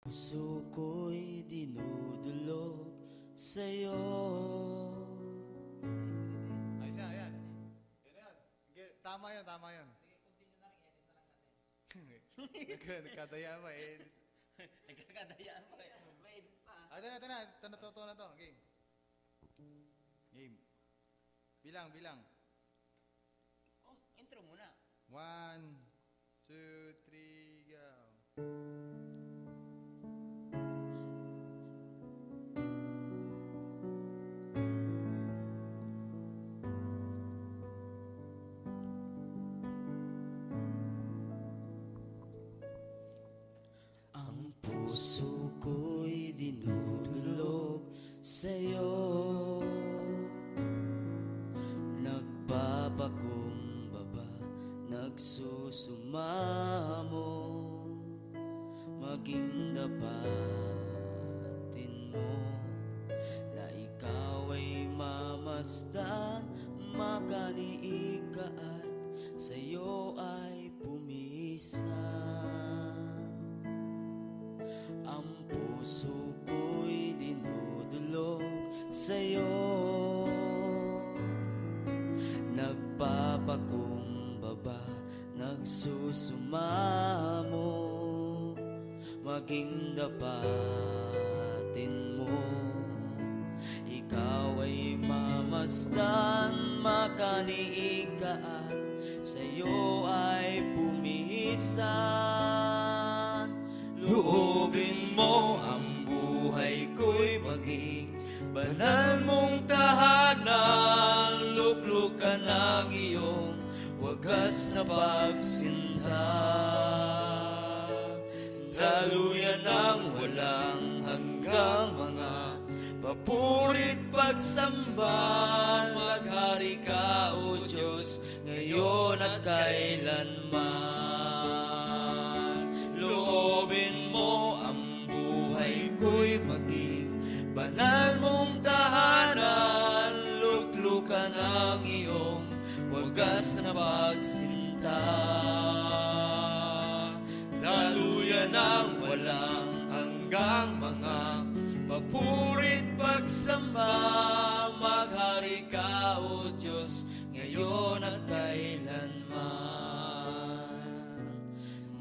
Puso ko'y dinudulog sa'yo. Ayos na, ayan. Yan na yan. Tama yun, tama yun. Sige, continue na rin. Edit na lang natin. Nagkadaya pa, edit. Nagkakadayaan pa kayo. May edit pa. Ito na. Ito na to. Game. Game. Bilang. Oh, intro muna. 1, 2, 3, go. Ang puso ko'y dinulog sa'yo. Nagpapakumbaba, nagsusumamo. Maging dapatin mo na ikaw ay mamasdan, makaniig ka at sa'yo ay pumisan. Ang puso ko'y dinudulog sa'yo. Nagpapakumbaba, nagsusumamo. Maging dapatin mo, ikaw ay mamasdan, makaniig ka at sa'yo ay pumisan. Loobin mo ang buhay ko'y maging banal mong tahanan. Luklukan ang iyong wagas na pagsinta. Daluyan ang walang hanggang mga papurit pagsamba. Maghari ka, O Diyos, ngayon at kailanman. Loobin mo ang buhay ko'y maging banal mong tahanan. Luklukan ang iyong wagas na pagsinta. Daluyan ang walang hanggang mga papurit pagsamba. Maghari ka, O Diyos, ngayon at kailanman.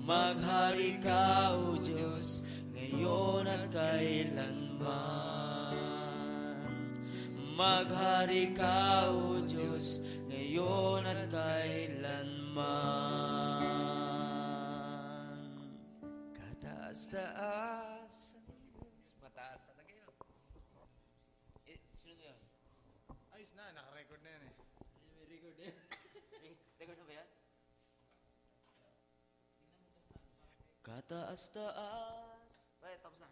Maghari ka, O Diyos, ngayon at kailanman. Maghari ka, O Diyos, ngayon at kailanman. Kataas-taas. Mataas talaga yun. Sino na yun? Ayos na, naka-record na yan eh. May record na yan. Record na ba yan? Kataas-taas. Ay, tapos na.